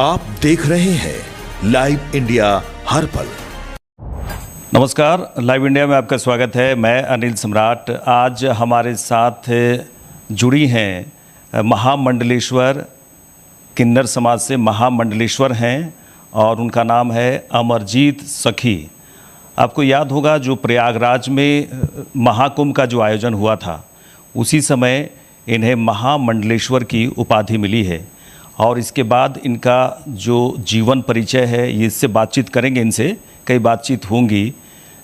आप देख रहे हैं लाइव इंडिया हर पल। नमस्कार, लाइव इंडिया में आपका स्वागत है। मैं अनिल सम्राट। आज हमारे साथ जुड़ी हैं महामंडलेश्वर, किन्नर समाज से महामंडलेश्वर हैं और उनका नाम है अमरजीत सखी। आपको याद होगा जो प्रयागराज में महाकुंभ का जो आयोजन हुआ था, उसी समय इन्हें महामंडलेश्वर की उपाधि मिली है। और इसके बाद इनका जो जीवन परिचय है, ये इससे बातचीत करेंगे, इनसे कई बातचीत होंगी।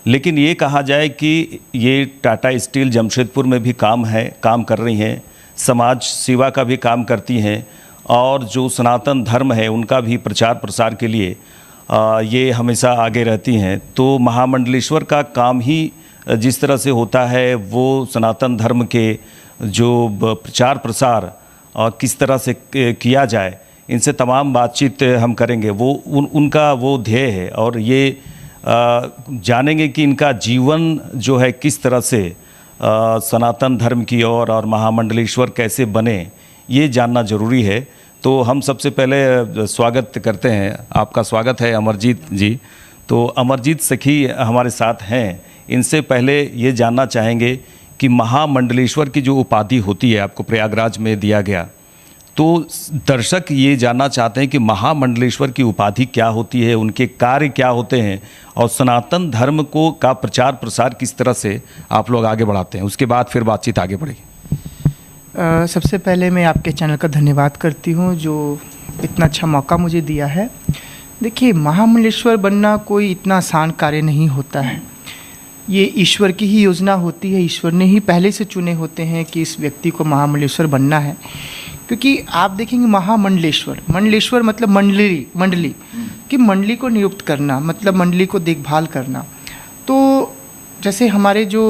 लेकिन ये कहा जाए कि ये टाटा स्टील जमशेदपुर में भी काम कर रही हैं, समाज सेवा का भी काम करती हैं और जो सनातन धर्म है उनका भी प्रचार प्रसार के लिए ये हमेशा आगे रहती हैं। तो महामंडलेश्वर का काम ही जिस तरह से होता है, वो सनातन धर्म के जो प्रचार प्रसार किस तरह से किया जाए, इनसे तमाम बातचीत हम करेंगे। वो उनका वो ध्येय है और ये जानेंगे कि इनका जीवन जो है किस तरह से सनातन धर्म की ओर और महामंडलेश्वर कैसे बने, ये जानना ज़रूरी है। तो हम सबसे पहले स्वागत करते हैं, आपका स्वागत है अमरजीत जी। तो अमरजीत सखी हमारे साथ हैं। इनसे पहले ये जानना चाहेंगे कि महामंडलेश्वर की जो उपाधि होती है, आपको प्रयागराज में दिया गया, तो दर्शक ये जानना चाहते हैं कि महामंडलेश्वर की उपाधि क्या होती है, उनके कार्य क्या होते हैं और सनातन धर्म को का प्रचार प्रसार किस तरह से आप लोग आगे बढ़ाते हैं। उसके बाद फिर बातचीत आगे बढ़ेगी। सबसे पहले मैं आपके चैनल का धन्यवाद करती हूँ जो इतना अच्छा मौका मुझे दिया है। देखिए, महामंडलेश्वर बनना कोई इतना आसान कार्य नहीं होता है। ये ईश्वर की ही योजना होती है। ईश्वर ने ही पहले से चुने होते हैं कि इस व्यक्ति को महामंडलेश्वर बनना है। क्योंकि आप देखेंगे मंडलेश्वर मतलब मंडली कि मंडली को नियुक्त करना, मतलब मंडली को देखभाल करना। तो जैसे हमारे जो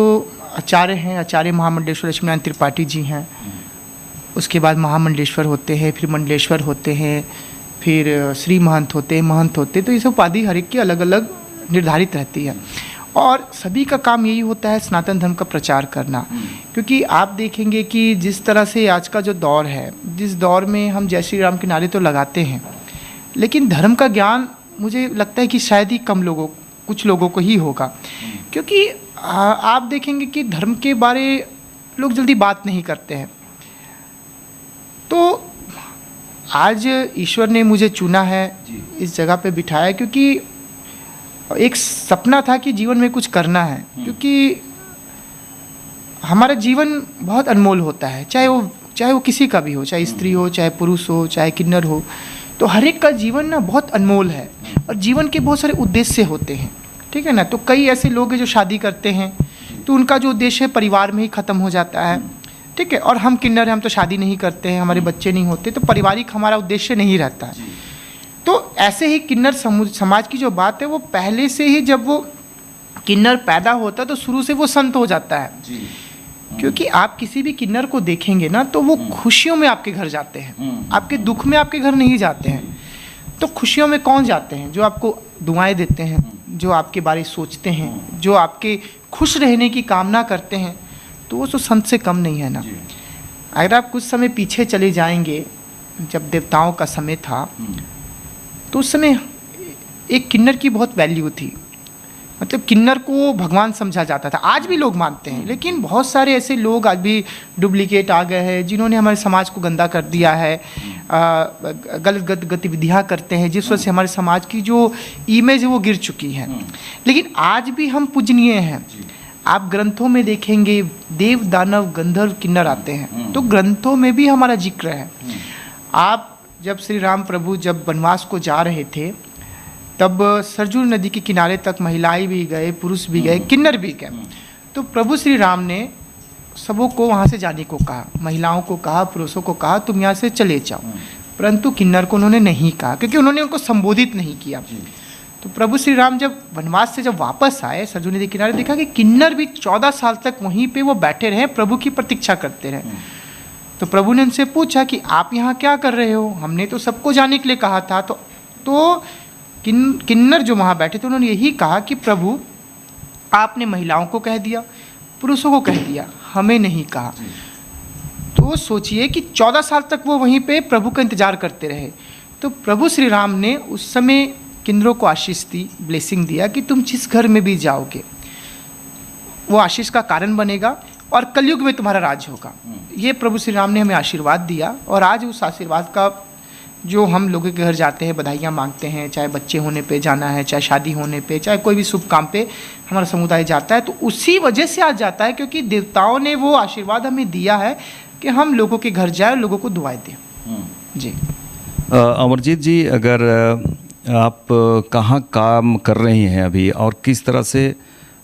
आचार्य हैं, आचार्य महामंडलेश्वर लक्ष्मीनारायण त्रिपाठी जी हैं, उसके बाद महामंडलेश्वर होते हैं, फिर मंडलेश्वर होते हैं, फिर श्री महंत होते हैं, महंत होते हैं। तो ये सब उपाधि हर एक की अलग अलग निर्धारित रहती है और सभी का काम यही होता है सनातन धर्म का प्रचार करना। क्योंकि आप देखेंगे कि जिस तरह से आज का जो दौर है, जिस दौर में हम जय श्री राम के नारे तो लगाते हैं, लेकिन धर्म का ज्ञान मुझे लगता है कि शायद ही कुछ लोगों को ही होगा। क्योंकि आप देखेंगे कि धर्म के बारे लोग जल्दी बात नहीं करते हैं। तो आज ईश्वर ने मुझे चुना है, इस जगह पे बिठाया, क्योंकि एक सपना था कि जीवन में कुछ करना है। क्योंकि हमारा जीवन बहुत अनमोल होता है, चाहे वो किसी का भी हो, चाहे स्त्री हो, चाहे पुरुष हो, चाहे किन्नर हो। तो हर एक का जीवन ना बहुत अनमोल है और जीवन के बहुत सारे उद्देश्य होते हैं, ठीक है ना। तो कई ऐसे लोग हैं जो शादी करते हैं तो उनका जो उद्देश्य है परिवार में ही ख़त्म हो जाता है, ठीक है। और हम किन्नर हैं, हम तो शादी नहीं करते हैं, हमारे बच्चे नहीं होते, तो पारिवारिक हमारा उद्देश्य नहीं रहता है। तो ऐसे ही किन्नर समाज की जो बात है, वो पहले से ही जब वो किन्नर पैदा होता है तो शुरू से वो संत हो जाता है। क्योंकि आप किसी भी किन्नर को देखेंगे ना, तो वो खुशियों में आपके घर जाते हैं, आपके दुख में आपके घर नहीं जाते हैं। तो खुशियों में कौन जाते हैं? जो आपको दुआएं देते हैं, जो आपके बारे सोचते हैं, जो आपके खुश रहने की कामना करते हैं, तो वो तो संत से कम नहीं है ना। अगर आप कुछ समय पीछे चले जाएंगे, जब देवताओं का समय था, तो उस समय एक किन्नर की बहुत वैल्यू थी। मतलब किन्नर को भगवान समझा जाता था। आज भी लोग मानते हैं, लेकिन बहुत सारे ऐसे लोग आज भी डुप्लीकेट आ गए हैं जिन्होंने हमारे समाज को गंदा कर दिया है, गलत गतिविधियाँ करते हैं, जिस वजह से हमारे समाज की जो इमेज है वो गिर चुकी है। लेकिन आज भी हम पूजनीय हैं। आप ग्रंथों में देखेंगे देव दानव गंधर्व किन्नर आते हैं, तो ग्रंथों में भी हमारा जिक्र है। आप जब श्री राम प्रभु जब वनवास को जा रहे थे, तब सरजू नदी के किनारे तक महिलाएं भी गए, पुरुष भी गए, किन्नर भी गए। तो प्रभु श्री राम ने सबों को वहाँ से जाने को कहा, महिलाओं को कहा, पुरुषों को कहा तुम यहाँ से चले जाओ। परंतु किन्नर को उन्होंने नहीं कहा, क्योंकि उन्होंने उनको संबोधित नहीं किया। तो प्रभु श्री राम जब वनवास से जब वापस आए, सरजू नदी के किनारे देखा कि किन्नर भी 14 साल तक वहीं पर वो बैठे रहे, प्रभु की प्रतीक्षा करते रहे। तो प्रभु ने उनसे पूछा कि आप यहाँ क्या कर रहे हो? हमने तो सबको जाने के लिए कहा था। तो किन्नर जो वहाँ बैठे थे उन्होंने यही कहा कि प्रभु आपने महिलाओं को कह दिया, पुरुषों को कह दिया, हमें नहीं कहा। तो सोचिए कि 14 साल तक वो वहीं पे प्रभु का इंतजार करते रहे। तो प्रभु श्री राम ने उस समय किन्नरों को आशीष दी, ब्लेसिंग दिया कि तुम जिस घर में भी जाओगे वो आशीष का कारण बनेगा और कलयुग में तुम्हारा राज होगा। ये प्रभु श्री राम ने हमें आशीर्वाद दिया और आज उस आशीर्वाद का जो हम लोगों के घर जाते हैं, बधाइयाँ मांगते हैं, चाहे बच्चे होने पे जाना है, चाहे शादी होने पे, चाहे कोई भी शुभ काम पे हमारा समुदाय जाता है, तो उसी वजह से आज जाता है क्योंकि देवताओं ने वो आशीर्वाद हमें दिया है कि हम लोगों के घर जाए, लोगों को दुआएं दें। जी अमरजीत जी, अगर आप कहाँ काम कर रही हैं अभी और किस तरह से,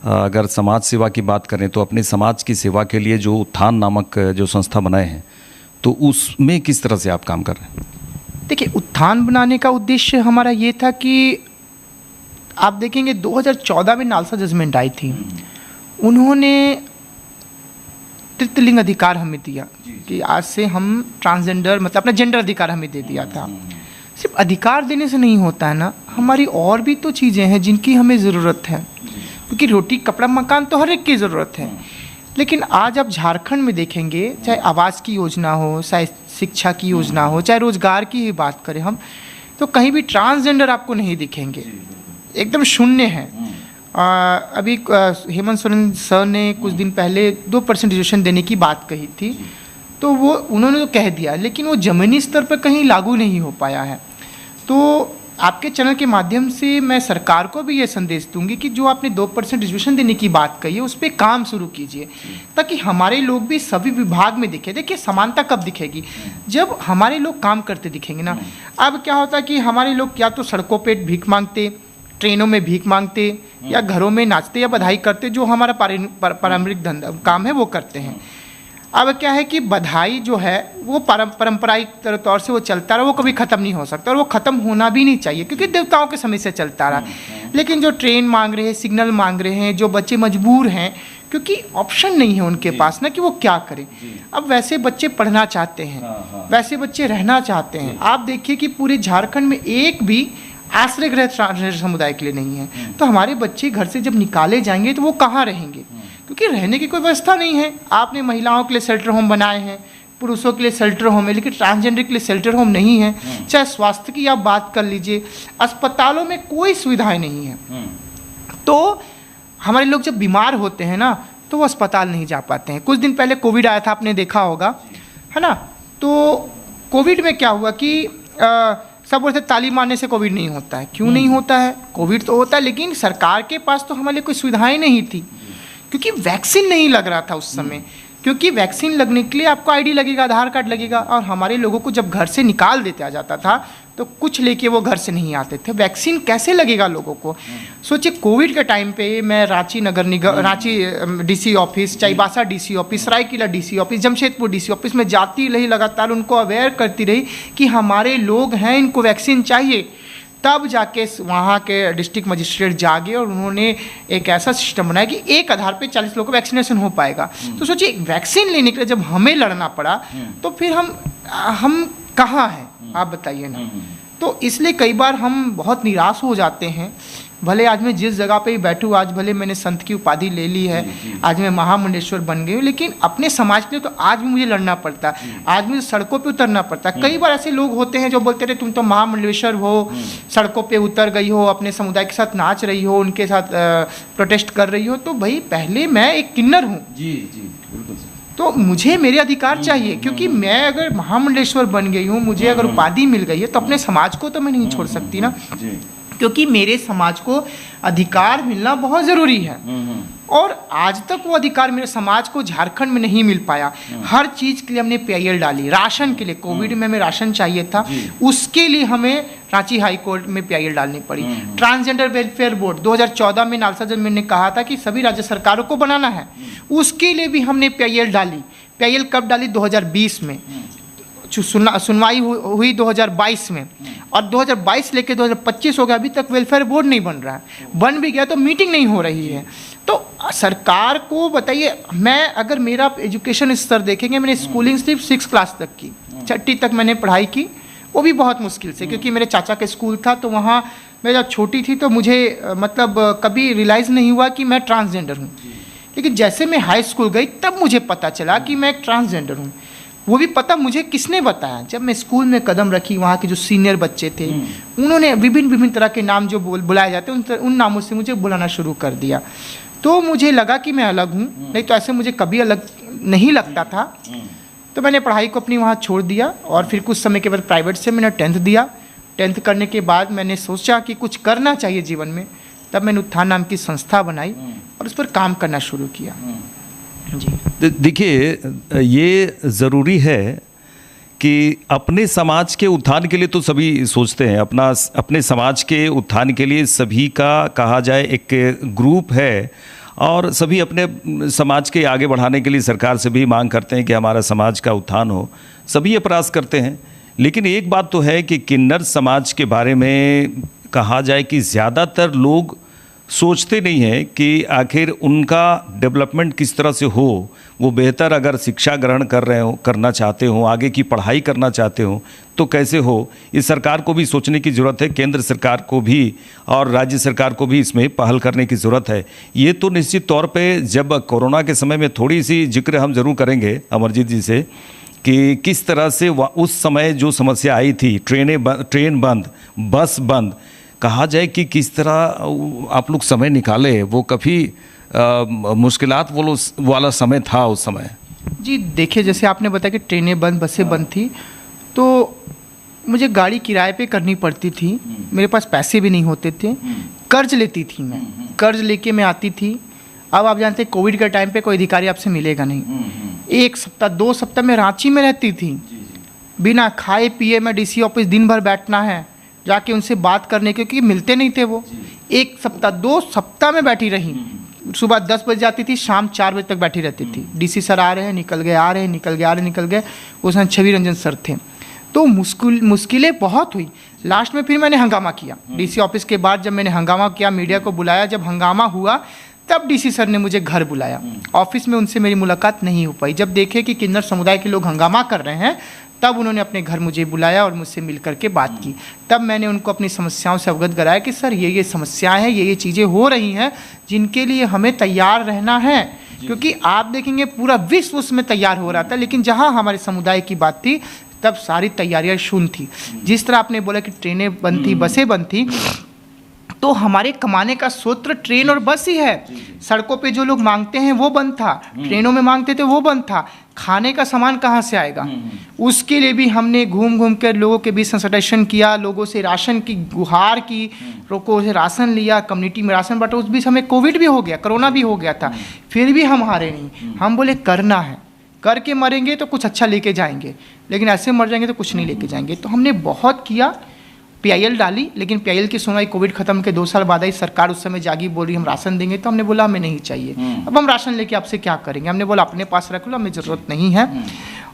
अगर समाज सेवा की बात करें तो अपने समाज की सेवा के लिए जो उत्थान नामक जो संस्था बनाए हैं, तो उसमें किस तरह से आप काम कर रहे हैं? देखिए, उत्थान बनाने का उद्देश्य हमारा ये था कि आप देखेंगे 2014 में नालसा जजमेंट आई थी, उन्होंने तृतीय लिंग अधिकार हमें दिया कि आज से हम ट्रांसजेंडर मतलब अपना जेंडर अधिकार हमें दे दिया था। सिर्फ अधिकार देने से नहीं होता है ना, हमारी और भी तो चीज़ें हैं जिनकी हमें ज़रूरत है, क्योंकि रोटी कपड़ा मकान तो हर एक की ज़रूरत है। लेकिन आज आप झारखंड में देखेंगे, चाहे आवास की योजना हो, चाहे शिक्षा की योजना हो, चाहे रोजगार की ही बात करें हम, तो कहीं भी ट्रांसजेंडर आपको नहीं दिखेंगे, एकदम शून्य है। अभी हेमंत सोरेन सर ने कुछ दिन पहले 2% रिजर्वेशन देने की बात कही थी, तो वो उन्होंने तो कह दिया, लेकिन वो ज़मीनी स्तर पर कहीं लागू नहीं हो पाया है। तो आपके चैनल के माध्यम से मैं सरकार को भी ये संदेश दूंगी कि जो आपने 2% रिजर्वेशन देने की बात कही है उस पर काम शुरू कीजिए, ताकि हमारे लोग भी सभी विभाग में दिखे। देखिए, समानता कब दिखेगी? जब हमारे लोग काम करते दिखेंगे ना। अब क्या होता है कि हमारे लोग या तो सड़कों पे भीख मांगते, ट्रेनों में भीख मांगते, या घरों में नाचते या बधाई करते, जो हमारा पारंपरिक धंधा काम है वो करते हैं। अब क्या है कि बधाई जो है वो पारंपरिक तौर से वो चलता रहा, वो कभी ख़त्म नहीं हो सकता और वो ख़त्म होना भी नहीं चाहिए, क्योंकि देवताओं के समय से चलता रहा। लेकिन जो ट्रेन मांग रहे हैं, सिग्नल मांग रहे हैं, जो बच्चे मजबूर हैं क्योंकि ऑप्शन नहीं है उनके पास ना कि वो क्या करें। अब वैसे बच्चे पढ़ना चाहते हैं, वैसे बच्चे रहना चाहते हैं। आप देखिए कि पूरे झारखंड में एक भी आश्रय गृह ट्रांसजेंडर समुदाय के लिए नहीं है। तो हमारे बच्चे घर से जब निकाले जाएंगे तो वो कहाँ रहेंगे? क्योंकि रहने की कोई व्यवस्था नहीं है। आपने महिलाओं के लिए शेल्टर होम बनाए हैं, पुरुषों के लिए शेल्टर होम है, लेकिन ट्रांसजेंडर के लिए शेल्टर होम नहीं है। चाहे स्वास्थ्य की आप बात कर लीजिए, अस्पतालों में कोई सुविधाएं नहीं है। तो हमारे लोग जब बीमार होते हैं ना तो वो अस्पताल नहीं जा पाते हैं। कुछ दिन पहले कोविड आया था, आपने देखा होगा, है ना। तो कोविड में क्या हुआ कि सब बोलते ताली मारने से कोविड नहीं होता है। क्यों नहीं होता है? कोविड तो होता है, लेकिन सरकार के पास तो हमारे लिए कोई सुविधाएं नहीं थी, क्योंकि वैक्सीन नहीं लग रहा था उस समय। क्योंकि वैक्सीन लगने के लिए आपको आईडी लगेगा, आधार कार्ड लगेगा, और हमारे लोगों को जब घर से निकाल देते आ जाता था तो कुछ लेके वो घर से नहीं आते थे। वैक्सीन कैसे लगेगा लोगों को? सोचिए, कोविड के टाइम पे मैं Ranchi Nagar Nigam, Ranchi DC office, Chaibasa DC office, Saraikela DC office, Jamshedpur DC office में जाती रही, लगातार उनको अवेयर करती रही कि हमारे लोग हैं, इनको वैक्सीन चाहिए। तब जाके वहाँ के डिस्ट्रिक्ट मजिस्ट्रेट जागे और उन्होंने एक ऐसा सिस्टम बनाया कि एक आधार पे 40 लोगों को वैक्सीनेशन हो पाएगा। तो सोचिए, वैक्सीन लेने के लिए जब हमें लड़ना पड़ा तो फिर हम कहाँ हैं, आप बताइए ना। तो इसलिए कई बार हम बहुत निराश हो जाते हैं। भले आज मैं जिस जगह पे ही बैठूँ, आज भले मैंने संत की उपाधि ले ली है, आज मैं महामंडलेश्वर बन गई हूँ, लेकिन अपने समाज के लिए तो आज भी मुझे लड़ना पड़ता है, आज मुझे सड़कों पे उतरना पड़ता है। कई बार ऐसे लोग होते हैं जो बोलते रहे तुम तो महामंडलेश्वर हो, सड़कों पे उतर गई हो, अपने समुदाय के साथ नाच रही हो, उनके साथ प्रोटेस्ट कर रही हो। तो भाई, पहले मैं एक किन्नर हूँ, तो मुझे मेरे अधिकार चाहिए, क्योंकि मैं अगर महामंडलेश्वर बन गई हूँ, मुझे अगर उपाधि मिल गई है, तो अपने समाज को तो मैं नहीं छोड़ सकती ना, क्योंकि मेरे समाज को अधिकार मिलना बहुत ज़रूरी है। और आज तक वो अधिकार मेरे समाज को झारखंड में नहीं मिल पाया। हर चीज़ के लिए हमने PIL डाली, राशन के लिए, कोविड में हमें राशन चाहिए था, उसके लिए हमें रांची हाई कोर्ट में PIL डालनी पड़ी। ट्रांसजेंडर वेलफेयर बोर्ड 2014 में नालसा जजमेंट ने कहा था कि सभी राज्य सरकारों को बनाना है, उसके लिए भी हमने PIL डाली। PIL कब डाली? 2020 में। सुनवाई हुई 2022 में, और 2022 लेके 2025 हो गया, अभी तक वेलफेयर बोर्ड नहीं बन रहा है। बन भी गया तो मीटिंग नहीं हो रही है। तो सरकार को बताइए, मैं अगर मेरा एजुकेशन स्तर देखेंगे, मैंने स्कूलिंग सिर्फ 6 क्लास तक की, 6ठी तक मैंने पढ़ाई की, वो भी बहुत मुश्किल से, क्योंकि मेरे चाचा का स्कूल था। तो वहाँ मैं जब छोटी थी तो मुझे मतलब कभी रियलाइज़ नहीं हुआ कि मैं ट्रांसजेंडर हूँ। लेकिन जैसे मैं हाई स्कूल गई तब मुझे पता चला कि मैं एक ट्रांसजेंडर हूँ। वो भी पता मुझे किसने बताया, जब मैं स्कूल में कदम रखी, वहाँ के जो सीनियर बच्चे थे उन्होंने विभिन्न तरह के नाम जो बुलाए जाते हैं उन नामों से मुझे बुलाना शुरू कर दिया। तो मुझे लगा कि मैं अलग हूँ, नहीं तो ऐसे मुझे कभी अलग नहीं लगता था। तो मैंने पढ़ाई को अपनी वहाँ छोड़ दिया और फिर कुछ समय के बाद प्राइवेट से मैंने 10th दिया। 10th करने के बाद मैंने सोचा कि कुछ करना चाहिए जीवन में, तब मैंने उत्थान नाम की संस्था बनाई और उस पर काम करना शुरू किया। जी देखिए, ये ज़रूरी है कि अपने समाज के उत्थान के लिए तो सभी सोचते हैं, अपने समाज के उत्थान के लिए सभी का कहा जाए एक ग्रुप है और सभी अपने समाज के आगे बढ़ाने के लिए सरकार से भी मांग करते हैं कि हमारा समाज का उत्थान हो, सभी ये प्रयास करते हैं। लेकिन एक बात तो है कि किन्नर समाज के बारे में कहा जाए कि ज़्यादातर लोग सोचते नहीं हैं कि आखिर उनका डेवलपमेंट किस तरह से हो, वो बेहतर अगर शिक्षा ग्रहण कर रहे हो, करना चाहते हो, आगे की पढ़ाई करना चाहते हो तो कैसे हो। इस सरकार को भी सोचने की ज़रूरत है, केंद्र सरकार को भी और राज्य सरकार को भी इसमें पहल करने की ज़रूरत है। ये तो निश्चित तौर पे जब कोरोना के समय में थोड़ी सी जिक्र हम ज़रूर करेंगे अमरजीत जी से कि किस तरह से उस समय जो समस्या आई थी, ट्रेन बंद, बस बंद, कहा जाए कि किस तरह आप लोग समय निकाले, वो काफ़ी मुश्किलात वाला समय था उस समय। जी देखिए, जैसे आपने बताया कि ट्रेनें बंद, बसें बंद थी, तो मुझे गाड़ी किराए पे करनी पड़ती थी, मेरे पास पैसे भी नहीं होते थे, कर्ज लेती थी मैं, कर्ज लेके मैं आती थी। अब आप जानते हैं कोविड के टाइम पे कोई अधिकारी आपसे मिलेगा नहीं। 1 सप्ताह 2 सप्ताह में रांची में रहती थी, बिना खाए पिए मैं डीसी ऑफिस दिन भर बैठना है, जाके उनसे बात करने, क्योंकि मिलते नहीं थे वो। 1 सप्ताह 2 सप्ताह में बैठी रही, सुबह 10 बजे जाती थी, शाम 4 बजे तक बैठी रहती थी। डीसी सर आ रहे हैं, निकल गए, आ रहे हैं, निकल गए, आ रहे हैं, निकल गए। उस समय छवि रंजन सर थे। तो मुश्किलें बहुत हुई। लास्ट में फिर मैंने हंगामा किया डीसी ऑफिस के बाद। जब मैंने हंगामा किया, मीडिया को बुलाया, जब हंगामा हुआ तब डीसी सर ने मुझे घर बुलाया। ऑफिस में उनसे मेरी मुलाकात नहीं हो पाई। जब देखे कि किन्नर समुदाय के लोग हंगामा कर रहे हैं, तब उन्होंने अपने घर मुझे बुलाया और मुझसे मिल करके बात की। तब मैंने उनको अपनी समस्याओं से अवगत कराया कि सर ये समस्याएं हैं, ये चीज़ें हो रही हैं जिनके लिए हमें तैयार रहना है। क्योंकि आप देखेंगे पूरा विश्व उसमें तैयार हो रहा था, लेकिन जहाँ हमारे समुदाय की बात थी तब सारी तैयारियाँ शून्य थी। जिस तरह आपने बोला कि ट्रेनें बंद थी, बसें बंद थी, तो हमारे कमाने का सूत्र ट्रेन और बस ही है। सड़कों पे जो लोग मांगते हैं वो बंद था, ट्रेनों में मांगते थे वो बंद था। खाने का सामान कहाँ से आएगा? उसके लिए भी हमने घूम घूम कर लोगों के बीच सेंसिटाइजेशन किया, लोगों से राशन की गुहार की, लोगों से राशन लिया, कम्युनिटी में राशन बांटा। उस बीच हमें कोविड भी हो गया, कोरोना भी हो गया था, फिर भी हम हारे नहीं। हम बोले करना है, करके मरेंगे तो कुछ अच्छा लेके जाएंगे, लेकिन ऐसे मर जाएंगे तो कुछ नहीं लेके जाएंगे। तो हमने बहुत किया, PIL डाली, लेकिन PIL की सुनवाई कोविड खत्म के 2 साल बाद आई। सरकार उस समय जागी, बोल रही हम राशन देंगे, तो हमने बोला हमें नहीं चाहिए, अब हम राशन लेके आपसे क्या करेंगे। हमने बोला अपने पास रख लो, हमें ज़रूरत नहीं है।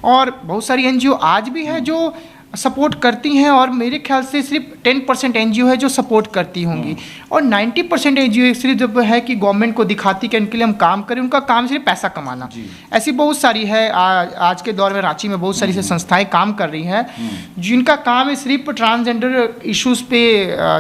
और बहुत सारी NGO आज भी है जो सपोर्ट करती हैं, और मेरे ख्याल से सिर्फ 10% NGO है जो सपोर्ट करती होंगी, और 90% NGO सिर्फ जब है कि गवर्नमेंट को दिखाती कि इनके लिए हम काम करें, उनका काम सिर्फ पैसा कमाना। ऐसी बहुत सारी है। आज के दौर में रांची में बहुत सारी से संस्थाएं काम कर रही हैं जिनका काम है सिर्फ ट्रांसजेंडर इश्यूज़ पे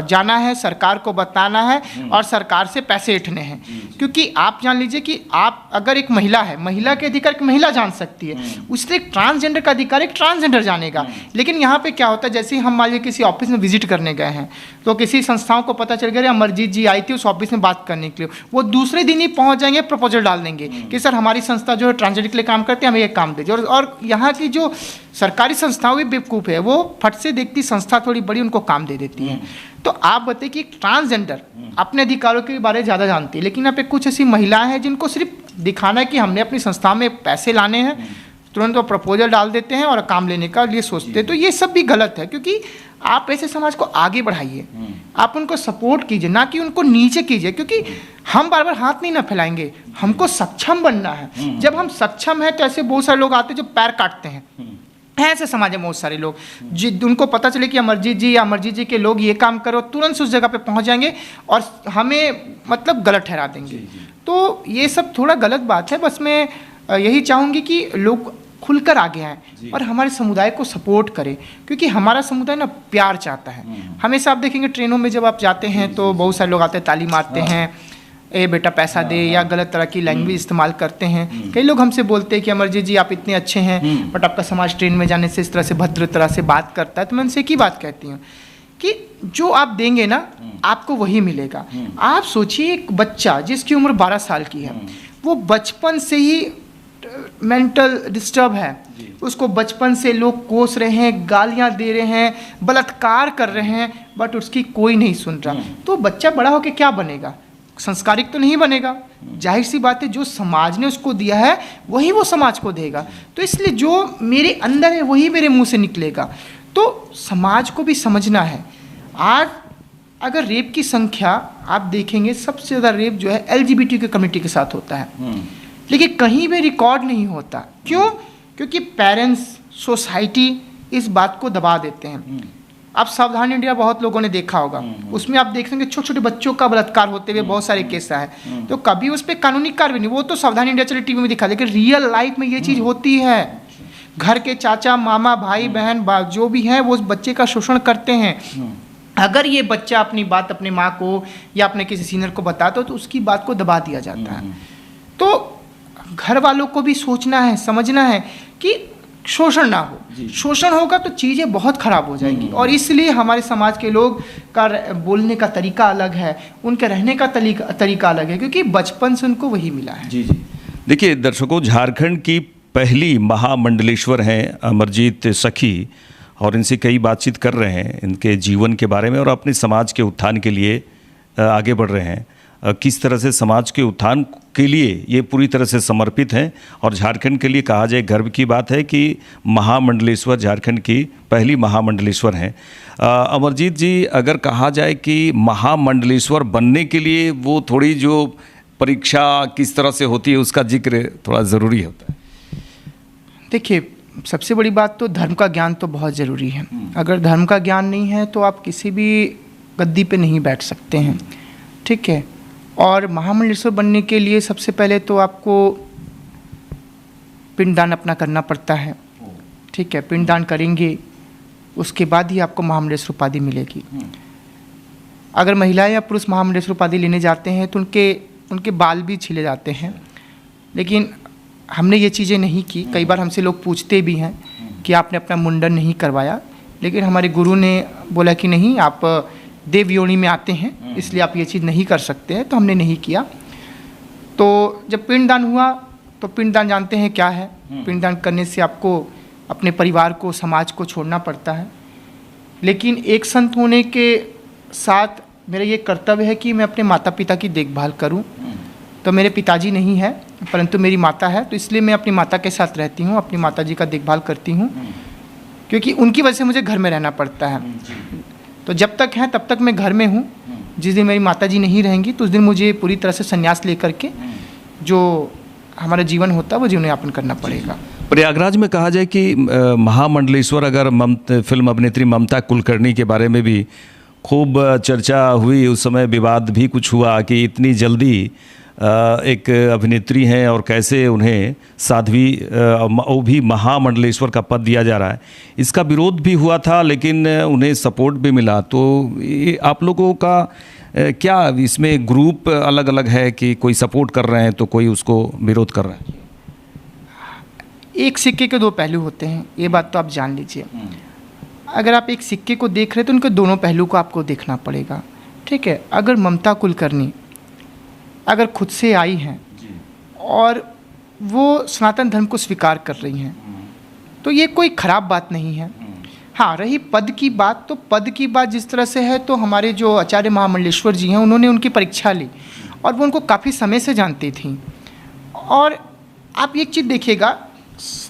जाना है, सरकार को बताना है और सरकार से पैसे ऐंठने हैं। क्योंकि आप जान लीजिए कि आप अगर एक महिला है, महिला के अधिकार की महिला जान सकती है, उससे एक ट्रांसजेंडर का अधिकार एक ट्रांसजेंडर जानेगा। लेकिन यहाँ पे क्या होता है, जैसे ही हम मान लीजिए किसी ऑफिस में विजिट करने गए हैं, तो किसी संस्थाओं को पता चल गया अमरजीत जी आई थी उस ऑफिस में बात करने के लिए, वो दूसरे दिन ही पहुंच जाएंगे, प्रपोजल डाल देंगे कि सर हमारी संस्था जो है ट्रांसजेंडर के लिए काम करते हैं, हमें ये काम दीजिए। और यहाँ की जो सरकारी संस्थाओं भी बेवकूफ़ है, वो फट से देखती संस्था थोड़ी बड़ी उनको काम दे देती है। तो आप बताइए कि ट्रांसजेंडर अपने अधिकारों के बारे में ज़्यादा जानती है, लेकिन यहाँ पे कुछ ऐसी महिलाएं हैं जिनको सिर्फ दिखाना है कि हमने अपनी संस्था में पैसे लाने हैं, तुरंत वो प्रपोजल डाल देते हैं और काम लेने का लिए सोचते हैं। तो ये सब भी गलत है, क्योंकि आप ऐसे समाज को आगे बढ़ाइए, आप उनको सपोर्ट कीजिए, ना कि उनको नीचे कीजिए। क्योंकि हम बार बार हाथ नहीं ना फैलाएंगे, हमको सक्षम बनना है। जब हम सक्षम हैं तो ऐसे बहुत सारे लोग आते हैं जो पैर काटते हैं। ऐसे समाज में बहुत सारे लोग उनको पता चले कि अमरजीत जी या अमरजीत जी के लोग ये काम करो, तुरंत से उस जगह पे पहुंच जाएंगे और हमें मतलब गलत ठहरा देंगे। तो ये सब थोड़ा गलत बात है। बस मैं यही चाहूँगी कि लोग खुलकर आगे आएँ और हमारे समुदाय को सपोर्ट करें, क्योंकि हमारा समुदाय ना प्यार चाहता है। हमेशा आप देखेंगे ट्रेनों में जब आप जाते हैं तो बहुत सारे लोग आते हैं, ताली मारते हैं, ए बेटा पैसा दे, या गलत तरह की लैंग्वेज इस्तेमाल करते हैं। कई लोग हमसे बोलते हैं कि अमरजीत जी आप इतने अच्छे हैं, बट आपका समाज ट्रेन में जाने से इस तरह से भद्र तरह से बात करता है। तो मैं उनसे एक ही बात कहती हूँ कि जो आप देंगे ना आपको वही मिलेगा। आप सोचिए एक बच्चा जिसकी उम्र 12 साल की है, वो बचपन से ही मेंटल डिस्टर्ब है, उसको बचपन से लोग कोस रहे हैं, गालियां दे रहे हैं, बलात्कार कर रहे हैं, बट उसकी कोई नहीं सुन रहा। तो बच्चा बड़ा होकर क्या बनेगा? संस्कारिक तो नहीं बनेगा। जाहिर सी बात है, जो समाज ने उसको दिया है वही वो समाज को देगा। तो इसलिए जो मेरे अंदर है वही मेरे मुंह से निकलेगा। तो समाज को भी समझना है। आज अगर रेप की संख्या आप देखेंगे, सबसे ज़्यादा रेप जो है LGBT कम्युनिटी के साथ होता है, लेकिन कहीं भी रिकॉर्ड नहीं होता। क्यों? क्योंकि पेरेंट्स, सोसाइटी इस बात को दबा देते हैं। आप सावधान इंडिया बहुत लोगों ने देखा होगा, उसमें आप देख सकेंगे छोटे छोटे बच्चों का बलात्कार होते हुए बहुत सारे केस है। तो कभी उस पर कानूनी कार्रवाई नहीं, वो तो सावधान इंडिया चले टीवी में दिखा, लेकिन रियल लाइफ में ये चीज़ होती है। घर के चाचा, मामा, भाई बहन जो भी हैं वो उस बच्चे का शोषण करते हैं। अगर ये बच्चा अपनी बात अपने माँ को या अपने किसी सीनियर को बताता तो उसकी बात को दबा दिया जाता है। तो घर वालों को भी सोचना है, समझना है कि शोषण ना हो। शोषण होगा तो चीज़ें बहुत खराब हो जाएंगी। और इसलिए हमारे समाज के लोग का बोलने का तरीका अलग है, उनके रहने का तरीका अलग है, क्योंकि बचपन से उनको वही मिला है। जी जी। देखिए दर्शकों, झारखंड की पहली महामंडलेश्वर हैं अमरजीत सखी, और इनसे कई बातचीत कर रहे हैं इनके जीवन के बारे में और अपने समाज के उत्थान के लिए आगे बढ़ रहे हैं। किस तरह से समाज के उत्थान के लिए ये पूरी तरह से समर्पित हैं। और झारखंड के लिए कहा जाए गर्व की बात है कि महामंडलेश्वर झारखंड की पहली महामंडलेश्वर हैं। अमरजीत जी, अगर कहा जाए कि महामंडलेश्वर बनने के लिए वो थोड़ी जो परीक्षा किस तरह से होती है उसका जिक्र थोड़ा ज़रूरी होता है। देखिए, सबसे बड़ी बात तो धर्म का ज्ञान तो बहुत ज़रूरी है। अगर धर्म का ज्ञान नहीं है तो आप किसी भी गद्दी पे नहीं बैठ सकते हैं, ठीक है। और महामंडलेश्वर बनने के लिए सबसे पहले तो आपको पिंडदान अपना करना पड़ता है, ठीक है। पिंडदान करेंगे उसके बाद ही आपको महामंडलेश्वर उपाधि मिलेगी। अगर महिलाएं या पुरुष महामंडलेश्वर उपाधि लेने जाते हैं तो उनके बाल भी छीले जाते हैं, लेकिन हमने ये चीज़ें नहीं की। कई बार हमसे लोग पूछते भी हैं कि आपने अपना मुंडन नहीं करवाया, लेकिन हमारे गुरु ने बोला कि नहीं, आप देव योनि में आते हैं इसलिए आप ये चीज़ नहीं कर सकते हैं, तो हमने नहीं किया। तो जब पिंडदान हुआ तो पिंडदान जानते हैं क्या है। पिंडदान करने से आपको अपने परिवार को, समाज को छोड़ना पड़ता है। लेकिन एक संत होने के साथ मेरा ये कर्तव्य है कि मैं अपने माता पिता की देखभाल करूं। तो मेरे पिताजी नहीं है परंतु मेरी माता है, तो इसलिए मैं अपनी माता के साथ रहती हूँ, अपनी माता जी का देखभाल करती हूँ, क्योंकि उनकी वजह से मुझे घर में रहना पड़ता है। तो जब तक है तब तक मैं घर में हूँ। जिस दिन मेरी माता जी नहीं रहेंगी तो उस दिन मुझे पूरी तरह से संन्यास लेकर के जो हमारा जीवन होता है वो जीवन यापन करना पड़ेगा। प्रयागराज में कहा जाए कि महामंडलेश्वर, अगर फिल्म अभिनेत्री ममता कुलकर्णी के बारे में भी खूब चर्चा हुई, उस समय विवाद भी कुछ हुआ कि इतनी जल्दी एक अभिनेत्री हैं और कैसे उन्हें साध्वी वो भी महामंडलेश्वर का पद दिया जा रहा है। इसका विरोध भी हुआ था लेकिन उन्हें सपोर्ट भी मिला। तो आप लोगों का क्या इसमें ग्रुप अलग अलग है कि कोई सपोर्ट कर रहे हैं तो कोई उसको विरोध कर रहा है? एक सिक्के के दो पहलू होते हैं, ये बात तो आप जान लीजिए। अगर आप एक सिक्के को देख रहे हैं तो उनके दोनों पहलू को आपको देखना पड़ेगा, ठीक है। अगर ममता कुलकर्णी अगर खुद से आई हैं और वो सनातन धर्म को स्वीकार कर रही हैं तो ये कोई ख़राब बात नहीं है। हाँ, रही पद की बात, तो पद की बात जिस तरह से है तो हमारे जो आचार्य महामंडलेश्वर जी हैं उन्होंने उनकी परीक्षा ली और वो उनको काफ़ी समय से जानती थी। और आप एक चीज़ देखिएगा,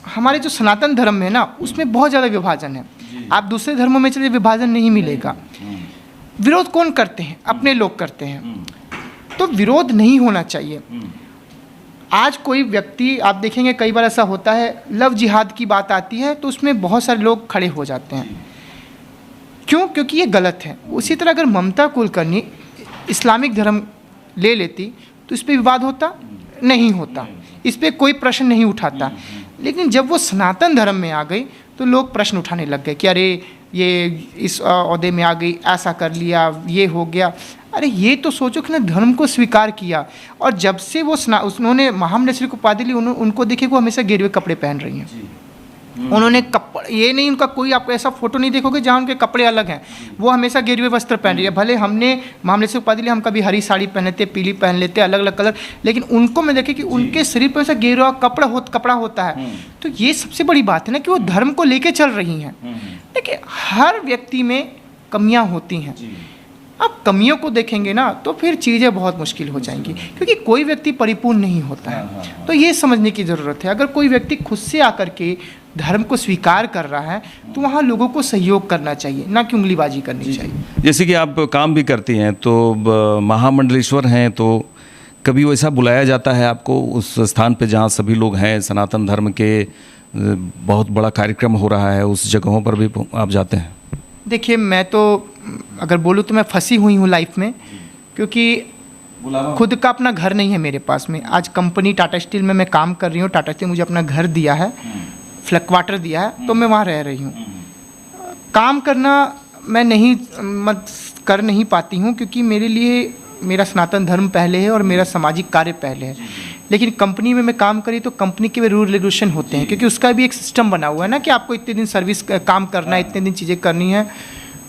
हमारे जो सनातन धर्म है ना उसमें बहुत ज़्यादा विभाजन है। आप दूसरे धर्मों में चलिए विभाजन नहीं मिलेगा। विरोध कौन करते हैं? अपने लोग करते हैं। तो विरोध नहीं होना चाहिए। आज कोई व्यक्ति आप देखेंगे, कई बार ऐसा होता है, लव जिहाद की बात आती है तो उसमें बहुत सारे लोग खड़े हो जाते हैं। क्यों? क्योंकि ये गलत है। उसी तरह अगर ममता कुलकर्णी इस्लामिक धर्म ले लेती तो इस पर विवाद होता नहीं होता, इस पर कोई प्रश्न नहीं उठाता। लेकिन जब वो सनातन धर्म में आ गई तो लोग प्रश्न उठाने लग गए कि अरे ये इस ओहदे में आ गई, ऐसा कर लिया, ये हो गया। अरे ये तो सोचो कि ना धर्म को स्वीकार किया, और जब से वो उन्होंने महामंडलेश्वरी को उपाधि ली, उनको देखिए वो हमेशा गेरुए कपड़े पहन रही हैं। उन्होंने कपड़े, ये नहीं उनका कोई आपको ऐसा फोटो नहीं देखोगे जहाँ उनके कपड़े अलग हैं, वो हमेशा गेरुए वस्त्र पहन रही है। भले हमने महामंडलेश्वरी उपाधि ली, हम कभी हरी साड़ी पहन लेते, पीली पहन लेते, अलग अलग कलर, लेकिन उनको मैं देखे कि उनके शरीर पर ऐसा गेरुआ कपड़ा होता है। तो ये सबसे बड़ी बात है ना कि वो धर्म को लेके चल रही हैं। देखिए हर व्यक्ति में कमियां होती हैं, अब कमियों को देखेंगे ना तो फिर चीज़ें बहुत मुश्किल हो जाएंगी, क्योंकि कोई व्यक्ति परिपूर्ण नहीं होता है। तो ये समझने की ज़रूरत है, अगर कोई व्यक्ति खुद से आकर के धर्म को स्वीकार कर रहा है तो वहाँ लोगों को सहयोग करना चाहिए, ना कि उंगलीबाजी करनी चाहिए। जैसे कि आप काम भी करती हैं तो महामंडलेश्वर हैं, तो कभी वैसा बुलाया जाता है आपको उस स्थान पे जहाँ सभी लोग हैं, सनातन धर्म के बहुत बड़ा कार्यक्रम हो रहा है, उस जगहों पर भी आप जाते हैं? देखिए मैं तो अगर बोलूँ तो मैं फंसी हुई हूँ लाइफ में, क्योंकि खुद का अपना घर नहीं है मेरे पास में। आज कंपनी टाटा स्टील में मैं काम कर रही हूँ, टाटा स्टील मुझे अपना घर दिया है, फ्लैट क्वार्टर दिया है, तो मैं वहाँ रह रही हूँ। काम करना मैं कर नहीं पाती हूँ, क्योंकि मेरे लिए मेरा सनातन धर्म पहले है और मेरा सामाजिक कार्य पहले है। लेकिन कंपनी में मैं काम करी तो कंपनी के भी रूल रेगुलेशन होते हैं, क्योंकि उसका भी एक सिस्टम बना हुआ है ना कि आपको इतने दिन सर्विस काम करना है, इतने दिन चीज़ें करनी है।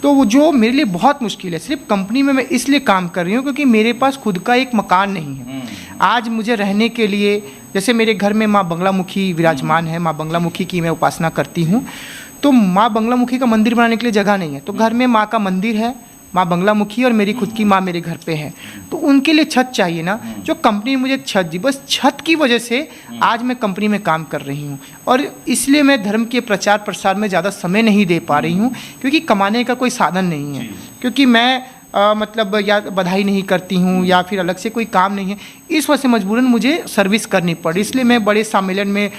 तो वो जो मेरे लिए बहुत मुश्किल है, सिर्फ कंपनी में मैं इसलिए काम कर रही हूँ क्योंकि मेरे पास खुद का एक मकान नहीं है। आज मुझे रहने के लिए, जैसे मेरे घर में माँ बंगलामुखी विराजमान है, माँ बंगलामुखी की मैं उपासना करती हूँ, तो माँ बंगलामुखी का मंदिर बनाने के लिए जगह नहीं है, तो घर में माँ का मंदिर है, माँ बंगलामुखी, और मेरी खुद की माँ मेरे घर पे है, तो उनके लिए छत चाहिए ना। जो कंपनी ने मुझे छत दी, बस छत की वजह से आज मैं कंपनी में काम कर रही हूँ, और इसलिए मैं धर्म के प्रचार प्रसार में ज़्यादा समय नहीं दे पा रही हूँ, क्योंकि कमाने का कोई साधन नहीं है। क्योंकि मैं मतलब या बधाई नहीं करती हूँ या फिर अलग से कोई काम नहीं है, इस वजह से मजबूरन मुझे सर्विस करनी पड़ी। इसलिए मैं बड़े सम्मेलन में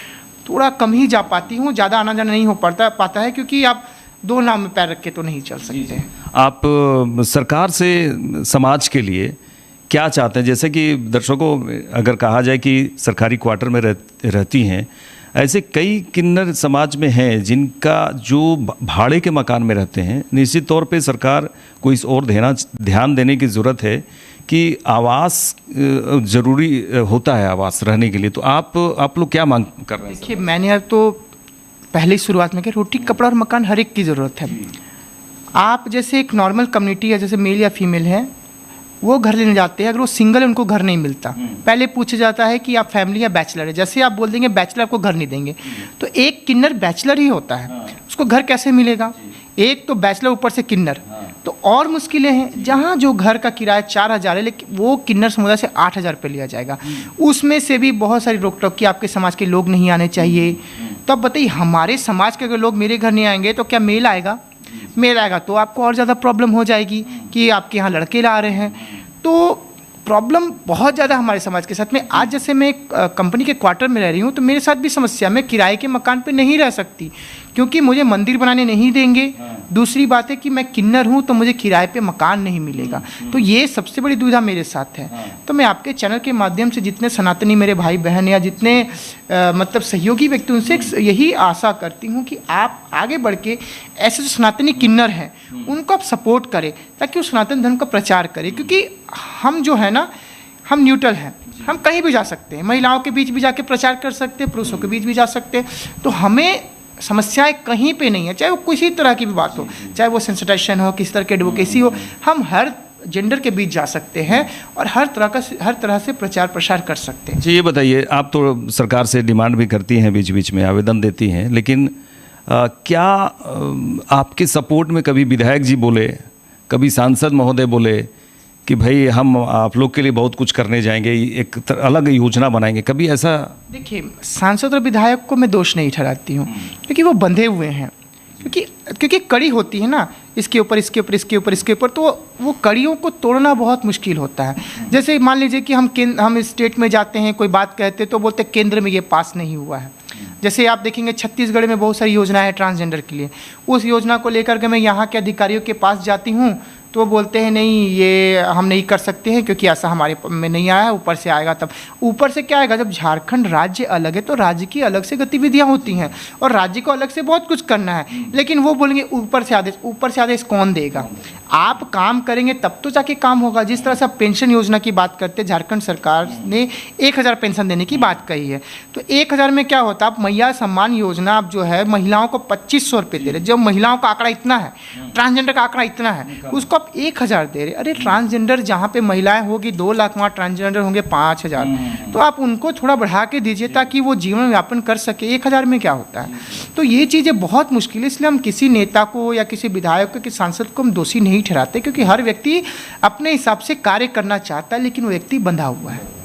थोड़ा कम ही जा पाती हूँ, ज़्यादा आना जाना नहीं हो पाता है, क्योंकि आप दो नाव में पैर रख के तो नहीं चल सकते हैं। आप सरकार से समाज के लिए क्या चाहते हैं? जैसे कि दर्शकों, अगर कहा जाए कि सरकारी क्वार्टर में रहती हैं, ऐसे कई किन्नर समाज में हैं जिनका जो भाड़े के मकान में रहते हैं। निश्चित तौर पे सरकार को इस ओर ध्यान देने की ज़रूरत है कि आवास ज़रूरी होता है, आवास रहने के लिए। तो आप लोग क्या मांग कर रहे हैं? देखिए मैंने तो पहले शुरुआत में कि रोटी कपड़ा और मकान हर एक की ज़रूरत है। आप जैसे एक नॉर्मल कम्युनिटी है, जैसे मेल या फीमेल है, वो घर लेने जाते हैं, अगर वो सिंगल है उनको घर नहीं मिलता, पहले पूछा जाता है कि आप फैमिली या बैचलर है। जैसे आप बोल देंगे बैचलर, आपको घर नहीं देंगे, तो एक किन्नर बैचलर ही होता है, उसको घर कैसे मिलेगा? एक तो बैचलर ऊपर से किन्नर, तो और मुश्किलें हैं। जहाँ जो घर का किराया 4,000 है, लेकिन वो किन्नर समुदाय से 8,000 रुपये लिया जाएगा। उसमें से भी बहुत सारी रोक टोक की, आपके समाज के लोग नहीं आने चाहिए। तो अब बताइए, हमारे समाज के अगर लोग मेरे घर नहीं आएंगे तो क्या मेल आएगा? मेल आएगा तो आपको और ज़्यादा प्रॉब्लम हो जाएगी कि आपके यहाँ लड़के ला रहे हैं। तो प्रॉब्लम बहुत ज़्यादा हमारे समाज के साथ में। आज जैसे मैं कंपनी के क्वार्टर में रह रही हूँ, तो मेरे साथ भी समस्या, मैं किराए के मकान पे नहीं रह सकती, क्योंकि मुझे मंदिर बनाने नहीं देंगे। दूसरी बात है कि मैं किन्नर हूँ, तो मुझे किराए पे मकान नहीं मिलेगा। तो ये सबसे बड़ी दुविधा मेरे साथ है। तो मैं आपके चैनल के माध्यम से जितने सनातनी मेरे भाई बहन या जितने मतलब सहयोगी व्यक्ति, उनसे यही आशा करती हूँ कि आप आगे बढ़ के ऐसे जो सनातनी किन्नर हैं उनको आप सपोर्ट करें, ताकि वो सनातन धर्म का प्रचार करें। क्योंकि हम जो है ना, हम न्यूट्रल हैं, हम कहीं भी जा सकते हैं, महिलाओं के बीच भी जाके प्रचार कर सकते हैं, पुरुषों के बीच भी जा सकते हैं। तो हमें समस्याएं कहीं पे नहीं है, चाहे वो किसी तरह की भी बात हो, चाहे वो सेंसिटाइजेशन हो, किसी तरह की एडवोकेसी हो, हम हर जेंडर के बीच जा सकते हैं और हर तरह से प्रचार प्रसार कर सकते हैं। जी, ये बताइए, आप तो सरकार से डिमांड भी करती हैं, बीच बीच में आवेदन देती हैं, लेकिन क्या आपके सपोर्ट में कभी विधायक जी बोले, कभी सांसद महोदय बोले कि भाई हम आप लोग के लिए बहुत कुछ करने जाएंगे, एक अलग योजना बनाएंगे, कभी ऐसा? देखिए, सांसद और विधायक को मैं दोष नहीं ठहराती हूँ, क्योंकि वो बंधे हुए हैं, क्योंकि कड़ी होती है ना, इसके ऊपर इसके ऊपर इसके ऊपर इसके ऊपर, तो वो कड़ियों को तोड़ना बहुत मुश्किल होता है। जैसे मान लीजिए कि हम स्टेट में जाते हैं, कोई बात कहते तो बोलते केंद्र में ये पास नहीं हुआ है। जैसे आप देखेंगे छत्तीसगढ़ में बहुत सारी योजना है ट्रांसजेंडर के लिए, उस योजना को लेकर के मैं यहाँ के अधिकारियों के पास जाती हूँ, तो वो बोलते हैं नहीं ये हम नहीं कर सकते हैं क्योंकि ऐसा हमारे में नहीं आया है, ऊपर से आएगा तब। ऊपर से क्या आएगा, जब झारखंड राज्य अलग है तो राज्य की अलग से गतिविधियाँ होती हैं और राज्य को अलग से बहुत कुछ करना है, लेकिन वो बोलेंगे ऊपर से आदेश कौन देगा। आप काम करेंगे तब तो जाके काम होगा। जिस तरह से आप पेंशन योजना की बात करते हैं, झारखंड सरकार ने 1000 पेंशन देने की बात कही है, तो 1000 में क्या होता है, आप मैया सम्मान योजना आप जो है महिलाओं को 2500 रुपये दे रहे। जब महिलाओं का आंकड़ा इतना है, ट्रांसजेंडर का आंकड़ा इतना है, उसको आप 1000 दे रहे। अरे ट्रांसजेंडर जहाँ पे महिलाएं होगी 2 लाख, वहाँ ट्रांसजेंडर होंगे 5000, तो आप उनको थोड़ा बढ़ा के दीजिए ताकि वो जीवन यापन कर सके। 1000 में क्या होता है। तो ये चीज़ें बहुत मुश्किल है, इसलिए हम किसी नेता को या किसी विधायक को, किसी सांसद को हम दोषी नहीं ठहराते, क्योंकि हर व्यक्ति अपने हिसाब से कार्य करना चाहता है, लेकिन वो व्यक्ति बंधा हुआ है।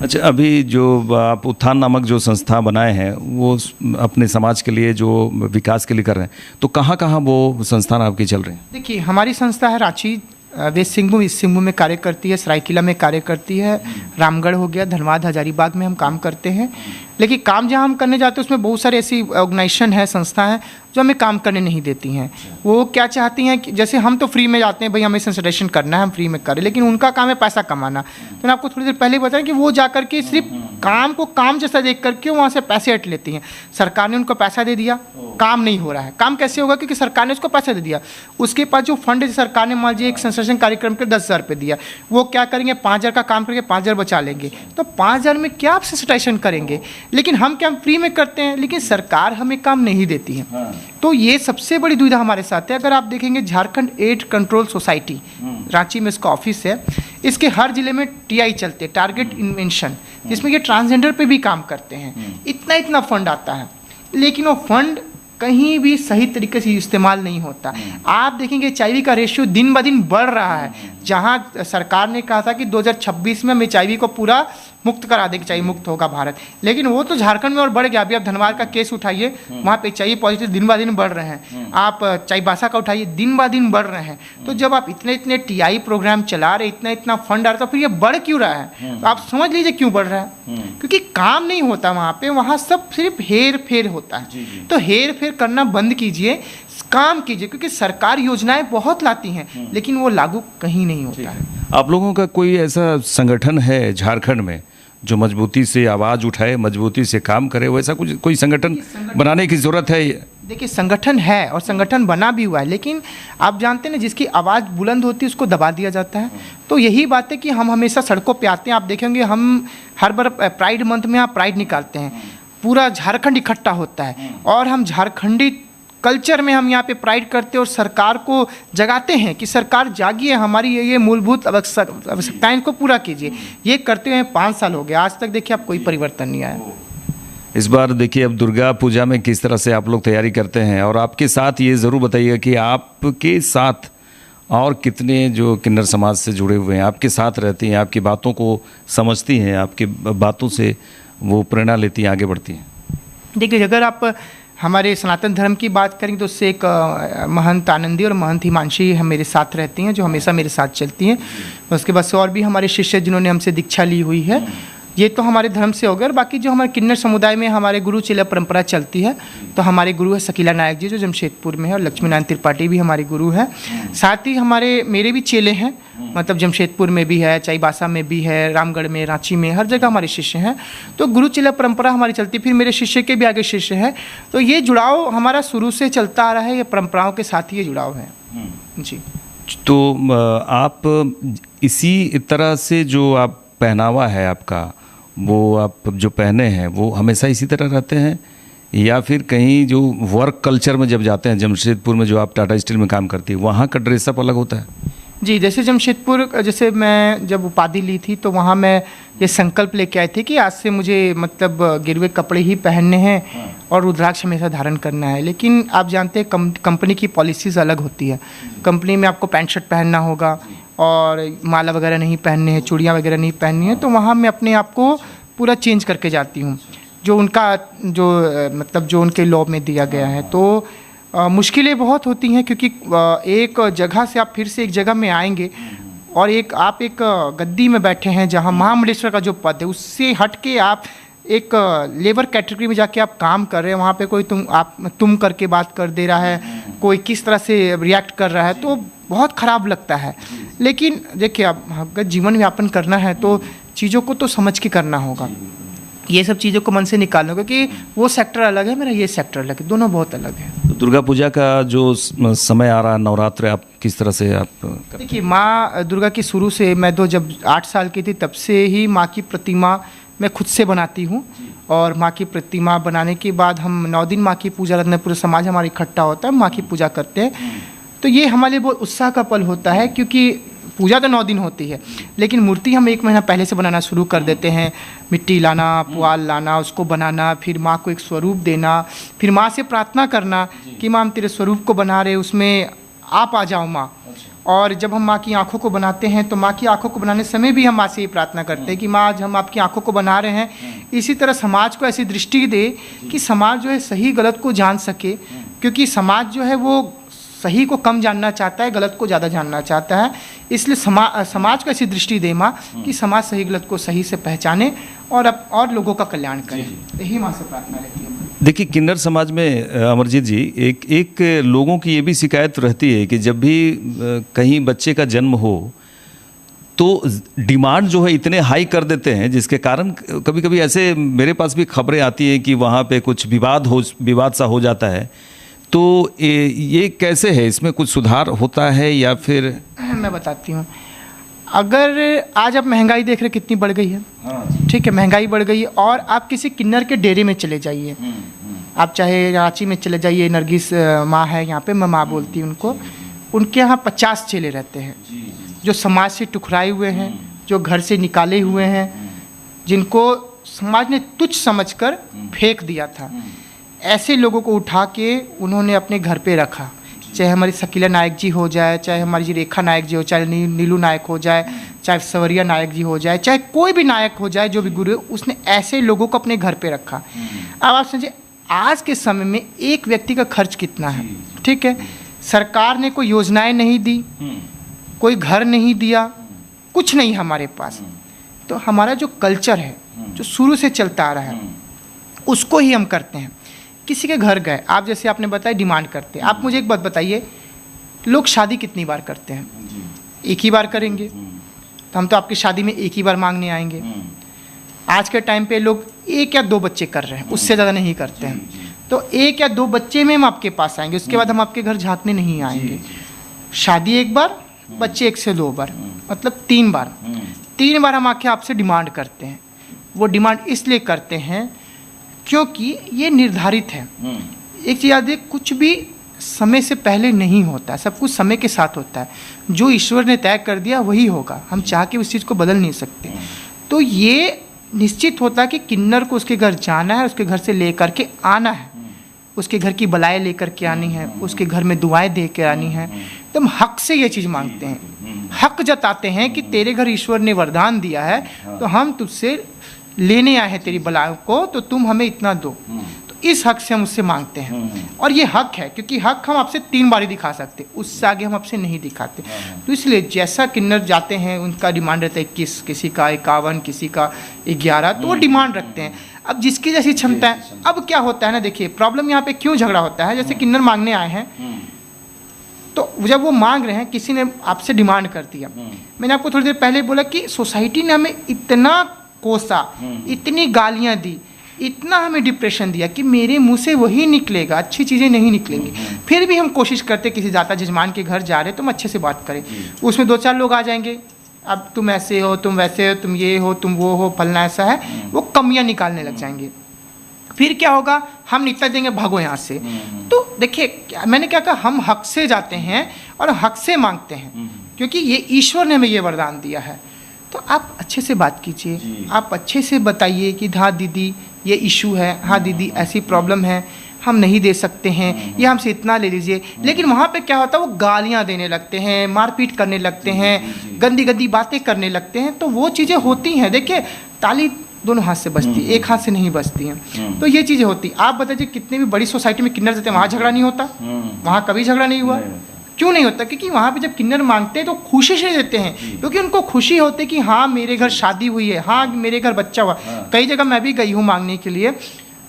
अच्छा, अभी जो आप उत्थान नामक जो संस्था बनाए हैं वो अपने समाज के लिए जो विकास के लिए कर रहे हैं, तो कहाँ कहाँ वो संस्थान आपकी चल रही हैं? देखिए, हमारी संस्था है रांची, वेस्ट सिंहभूम, ईस्ट सिंहभूम में कार्य करती है, सरायकेला में कार्य करती है, रामगढ़ हो गया, धनबाद, हजारीबाग में हम काम करते हैं। लेकिन काम जहाँ हम करने जाते हैं उसमें बहुत सारे ऐसी ऑर्गेनाइजेशन है, संस्था है जो हमें काम करने नहीं देती हैं। वो क्या चाहती हैं कि जैसे हम तो फ्री में जाते हैं, भाई हमें सेंसिटाइजेशन करना है, हम फ्री में करें, लेकिन उनका काम है पैसा कमाना। तो मैं आपको थोड़ी देर पहले बताया कि वो जा करके सिर्फ काम को काम जैसा देख करके वहाँ से पैसे हट लेती हैं। सरकार ने उनको पैसा दे दिया, काम नहीं हो रहा है। काम कैसे होगा, क्योंकि सरकार ने उसको पैसा दे दिया। उसके पास जो फंड है, सरकार ने मान लीजिए एक सेंसिटाइजेशन कार्यक्रम के 10,000 रुपये दिया, वो क्या करेंगे, 5000 का काम करके 5000 बचा लेंगे। तो 5000 में क्या आप सेंसिटाइजेशन करेंगे, लेकिन हम क्या फ्री में करते हैं, लेकिन सरकार हमें काम नहीं देती है। तो ये सबसे बड़ी दुविधा हमारे साथ है। अगर आप देखेंगे Jharkhand AIDS control society, Ranchi में इसका ऑफिस है, इसके हर जिले में टीआई चलते हैं, टारगेट इन्वेंशन, जिसमें ये ट्रांसजेंडर पे भी काम करते हैं। इतना फंड आता है, लेकिन वो फंड कहीं भी सही तरीके से इस्तेमाल नहीं होता। आप देखेंगे HIV का रेशियो दिन ब दिन बढ़ रहा है। जहां सरकार ने कहा था कि 2026 में हम HIV को पूरा मुक्त करा देंगे, HIV मुक्त होगा भारत, लेकिन वो तो झारखंड में और बढ़ गया। अभी आप धनबाद का केस उठाइए, वहाँ पे HIV पॉजिटिव दिन ब दिन बढ़ रहे हैं। आप चाईबासा का उठाइए, दिन ब दिन बढ़ रहे हैं। तो जब आप इतने TI प्रोग्राम चला रहे, इतना फंड आ रहा, तो फिर ये बढ़ क्यों रहा है? तो आप समझ लीजिए क्यों बढ़ रहा है, क्योंकि काम नहीं होता वहाँ पे, वहाँ सब सिर्फ हेर फेर होता है। तो हेर फेर करना बंद कीजिए, काम कीजिए, क्योंकि सरकार योजनाएं बहुत लाती हैं, लेकिन वो लागू कहीं नहीं होता है। आप लोगों का कोई ऐसा संगठन है झारखंड में जो मजबूती से आवाज़ उठाए, मजबूती से काम करे, वैसा कुछ कोई संगठन बनाने की ज़रूरत है? देखिए, संगठन है और संगठन बना भी हुआ है, लेकिन आप जानते हैं ना, जिसकी आवाज़ बुलंद होती है उसको दबा दिया जाता है। तो यही बात है कि हम हमेशा सड़कों पे आते हैं। आप देखेंगे हम हर बार प्राइड मंथ में आप प्राइड निकालते हैं, पूरा झारखंड इकट्ठा होता है और हम झारखंडी कल्चर में हम यहाँ पे प्राइड करते हैं और सरकार को जगाते हैं कि सरकार जागिए, हमारी ये मूलभूत आवश्यकताएं को पूरा कीजिए। ये करते हुए 5 साल हो गए, आज तक देखिए आप कोई परिवर्तन नहीं आया। इस बार देखिए, अब दुर्गा पूजा में किस तरह से आप लोग तैयारी करते हैं, और आपके साथ ये ज़रूर बताइएगा कि आपके साथ और कितने जो किन्नर समाज से जुड़े हुए हैं आपके साथ रहती हैं, आपकी बातों को समझती हैं, आपकी बातों से वो प्रेरणा लेती हैं, आगे बढ़ती हैं? देखिए, अगर आप हमारे सनातन धर्म की बात करेंगे तो उससे एक महंत आनंदी और महंत हिमांशी हम मेरे साथ रहती हैं, जो हमेशा मेरे साथ चलती हैं। उसके बाद से और भी हमारे शिष्य जिन्होंने हमसे दीक्षा ली हुई है। ये तो हमारे धर्म से हो गया। और बाकी जो हमारे किन्नर समुदाय में हमारे गुरु चेला परंपरा चलती है, तो हमारे गुरु है शकीला नायक जी जो जमशेदपुर में है, और लक्ष्मी नारायण त्रिपाठी भी हमारे गुरु हैं। साथ ही मेरे भी चेले हैं, मतलब जमशेदपुर में भी है, चाईबासा में भी है, रामगढ़ में, रांची में, हर जगह हमारे शिष्य हैं। तो गुरु चेला परंपरा हमारी चलती है। फिर मेरे शिष्य के भी आगे शिष्य हैं। तो ये जुड़ाव हमारा शुरू से चलता आ रहा है, ये परंपराओं के साथ ही ये जुड़ाव है जी। तो आप इसी तरह से जो आप पहनावा है आपका, वो आप जो पहने हैं वो हमेशा इसी तरह रहते हैं, या फिर कहीं जो वर्क कल्चर में जब जाते हैं, जमशेदपुर में जो आप टाटा स्टील में काम करती है, वहाँ का ड्रेसअप अलग होता है? जी, जैसे जमशेदपुर, जैसे मैं जब उपाधि ली थी तो वहाँ मैं ये संकल्प लेके आए थे कि आज से मुझे मतलब गिरवे कपड़े ही पहनने हैं और रुद्राक्ष हमेशा धारण करना है। लेकिन आप जानते हैं कंपनी की पॉलिसीज़ अलग होती है। कंपनी में आपको पैंट शर्ट पहनना होगा और माला वगैरह नहीं पहनने हैं, चूड़ियाँ वगैरह नहीं पहननी है। तो वहाँ मैं अपने आप को पूरा चेंज करके जाती हूँ, जो उनका जो उनके लॉ में दिया गया है। तो मुश्किलें बहुत होती हैं, क्योंकि एक जगह से आप फिर से एक जगह में आएंगे और आप एक गद्दी में बैठे हैं जहाँ महामंडलेश्वर का जो पद है उससे हट के आप एक लेबर कैटेगरी में जाके आप काम कर रहे हैं। वहाँ पे कोई तुम करके बात कर दे रहा है, कोई किस तरह से रिएक्ट कर रहा है, तो बहुत ख़राब लगता है। लेकिन देखिए, अब अगर जीवन यापन करना है तो चीज़ों को तो समझ के करना होगा। ये सब चीज़ों को मन से निकालना होगा कि वो सेक्टर अलग है, मेरा ये सेक्टर अलग है, दोनों बहुत अलग है। तो दुर्गा पूजा का जो समय आ रहा है, नवरात्र, आप किस तरह से आप देखिए, माँ दुर्गा की शुरू से मैं तो जब 8 साल की थी तब से ही माँ की प्रतिमा मैं खुद से बनाती हूँ। और माँ की प्रतिमा बनाने के बाद हम 9 दिन माँ की पूजा करते हैं, पूरा समाज हमारा इकट्ठा होता है, माँ की पूजा करते हैं। तो ये हमारे लिए बहुत उत्साह का पल होता है, क्योंकि पूजा तो 9 दिन होती है, लेकिन मूर्ति हम 1 महीना पहले से बनाना शुरू कर देते हैं। मिट्टी लाना, पुआल लाना, उसको बनाना, फिर माँ को एक स्वरूप देना, फिर माँ से प्रार्थना करना कि माँ हम तेरे स्वरूप को बना रहे, उसमें आप आ जाओ माँ। और जब हम माँ की आंखों को बनाते हैं तो माँ की आंखों को बनाने समय भी हम माँ से ये प्रार्थना करते हैं कि माँ आज हम आपकी आंखों को बना रहे हैं, इसी तरह समाज को ऐसी दृष्टि दे कि समाज जो है सही गलत को जान सके। क्योंकि समाज जो है वो सही को कम जानना चाहता है, गलत को ज़्यादा जानना चाहता है। इसलिए समाज को ऐसी दृष्टि दे माँ कि समाज सही गलत को सही से पहचाने और लोगों का कल्याण करे। यही माँ से प्रार्थना रहती है। देखिए, किन्नर समाज में अमरजीत जी एक लोगों की ये भी शिकायत रहती है कि जब भी कहीं बच्चे का जन्म हो तो डिमांड जो है इतने हाई कर देते हैं, जिसके कारण कभी कभी ऐसे मेरे पास भी खबरें आती हैं कि वहाँ पे कुछ विवाद सा हो जाता है। तो ये कैसे है, इसमें कुछ सुधार होता है या फिर? मैं बताती हूँ। अगर आज आप महंगाई देख रहे कितनी बढ़ गई है, ठीक है, महंगाई बढ़ गई है, और आप किसी किन्नर के डेरे में चले जाइए, आप चाहे रांची में चले जाइए, नरगिस माँ है यहाँ पे, मैं माँ बोलती हूँ उनको, उनके यहाँ 50 चेले रहते हैं जो समाज से टुकराए हुए हैं, जो घर से निकाले हुए हैं, जिनको समाज ने तुच्छ समझकर फेंक दिया था। ऐसे लोगों को उठा के उन्होंने अपने घर पे रखा, चाहे हमारी शकीला नायक जी हो जाए, चाहे हमारी जी रेखा नायक जी हो, चाहे नीलू नायक हो जाए, चाहे सवरिया नायक जी हो जाए, चाहे कोई भी नायक हो जाए, जो भी गुरु है, उसने ऐसे लोगों को अपने घर पे रखा। अब आप समझिए, आज के समय में एक व्यक्ति का खर्च कितना है, ठीक है, सरकार ने कोई योजनाएं नहीं दी, कोई घर नहीं दिया, कुछ नहीं हमारे पास। तो हमारा जो कल्चर है, जो शुरू से चलता आ रहा है, उसको ही हम करते हैं। किसी के घर गए, आप जैसे आपने बताया डिमांड करते हैं। आप मुझे एक बात बताइए, लोग शादी कितनी बार करते हैं? एक ही बार करेंगे। तो हम तो आपकी शादी में एक ही बार मांगने आएंगे। आज के टाइम पे लोग 1 या 2 बच्चे कर रहे हैं, उससे ज़्यादा नहीं करते हैं। तो 1 या 2 बच्चे में हम आपके पास आएंगे, उसके बाद हम आपके घर झांकने नहीं आएंगे। शादी 1 बार, बच्चे 1 से 2 बार, मतलब 3 बार। 3 बार हम आके आपसे डिमांड करते हैं। वो डिमांड इसलिए करते हैं क्योंकि ये निर्धारित है। एक चीज़ याद है, कुछ भी समय से पहले नहीं होता, सब कुछ समय के साथ होता है। जो ईश्वर ने तय कर दिया वही होगा, हम चाह के उस चीज़ को बदल नहीं सकते। तो ये निश्चित होता है कि किन्नर को उसके घर जाना है, उसके घर से ले कर के आना है, उसके घर की बलाएँ लेकर के आनी है, उसके घर में दुआएं दे के आनी है। तो हम हक से ये चीज़ मांगते हैं, हक जताते हैं कि तेरे घर ईश्वर ने वरदान दिया है, तो हम तुझसे लेने आए हैं तेरी बलाओं को, तो तुम हमें इतना दो। तो इस हक से हम उससे मांगते हैं, और ये हक है, क्योंकि हक हम आपसे 3 बार ही दिखा सकते, उससे आगे हम आपसे नहीं दिखाते। तो इसलिए जैसा किन्नर जाते हैं, उनका डिमांड रहता है 21, किसी का 51, किसी का 11, तो वो डिमांड रखते हैं। अब जिसकी जैसी क्षमता है। अब क्या होता है ना, देखिए प्रॉब्लम यहाँ पे क्यों झगड़ा होता है। जैसे किन्नर मांगने आए हैं, तो जब वो मांग रहे हैं, किसी ने आपसे डिमांड कर दिया। मैंने आपको थोड़ी देर पहले बोला कि सोसाइटी ने हमें इतना कोसा, इतनी गालियां दी, इतना हमें डिप्रेशन दिया कि मेरे मुंह से वही निकलेगा, अच्छी चीज़ें नहीं निकलेंगी। फिर भी हम कोशिश करते, किसी जाता जजमान के घर जा रहे तो हम अच्छे से बात करें। उसमें 2-4 लोग आ जाएंगे, अब तुम ऐसे हो, तुम वैसे हो, तुम ये हो, तुम वो हो, फलना ऐसा है, वो कमियां निकालने लग जाएंगे। फिर क्या होगा, हम निकल देंगे, भागो यहाँ से। तो देखिए, मैंने क्या कहा, हम हक से जाते हैं और हक से मांगते हैं, क्योंकि ये ईश्वर ने हमें ये वरदान दिया है। तो आप अच्छे से बात कीजिए, आप अच्छे से बताइए कि हाँ दीदी ये इशू है, हाँ दीदी ऐसी प्रॉब्लम है, हम नहीं दे सकते हैं, या हमसे इतना ले लीजिए। लेकिन वहाँ पे क्या होता है, वो गालियाँ देने लगते हैं, मारपीट करने लगते हैं, गंदी गंदी बातें करने लगते हैं। तो वो चीज़ें होती हैं। देखिए, ताली दोनों हाथ से बजती है, एक हाथ से नहीं बजती हैं। तो ये चीज़ें होती। आप बताइए, कितनी भी बड़ी सोसाइटी में किन्नर रहते हैं, वहाँ झगड़ा नहीं होता? वहाँ कभी झगड़ा नहीं हुआ। क्यों नहीं होता? क्योंकि वहाँ पे जब किन्नर मांगते हैं तो खुशी से देते हैं, क्योंकि उनको खुशी होती है कि हाँ मेरे घर शादी हुई है, हाँ मेरे घर बच्चा हुआ। कई जगह मैं भी गई हूँ मांगने के लिए,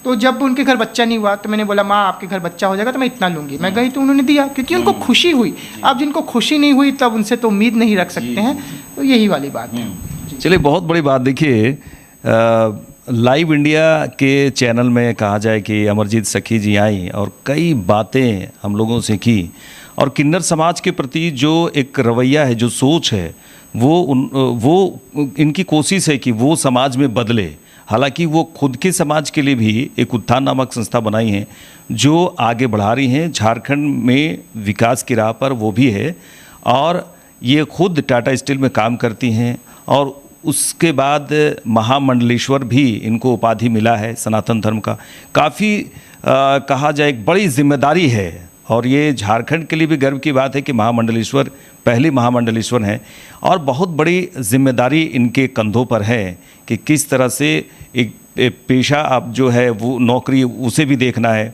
तो जब उनके घर बच्चा नहीं हुआ तो मैंने बोला माँ आपके घर बच्चा हो जाएगा तो मैं इतना लूँगी। मैं गई तो उन्होंने दिया, क्योंकि उनको खुशी हुई। अब जिनको खुशी नहीं हुई तब उनसे तो उम्मीद नहीं रख सकते हैं, तो यही वाली बात है। चलिए, बहुत बड़ी बात। देखिए, लाइव इंडिया के चैनल में कहा जाए कि अमरजीत सखी जी आई और कई बातें हम लोगों से की, और किन्नर समाज के प्रति जो एक रवैया है, जो सोच है, वो इनकी कोशिश है कि वो समाज में बदले। हालांकि वो खुद के समाज के लिए भी एक उत्थान नामक संस्था बनाई है जो आगे बढ़ा रही हैं। झारखंड में विकास की राह पर वो भी है, और ये खुद टाटा स्टील में काम करती हैं, और उसके बाद महामंडलेश्वर भी इनको उपाधि मिला है सनातन धर्म का। काफ़ी कहा जाए एक बड़ी जिम्मेदारी है, और ये झारखंड के लिए भी गर्व की बात है कि महामंडलेश्वर पहली महामंडलेश्वर हैं, और बहुत बड़ी जिम्मेदारी इनके कंधों पर है कि किस तरह से एक पेशा आप जो है वो नौकरी उसे भी देखना है,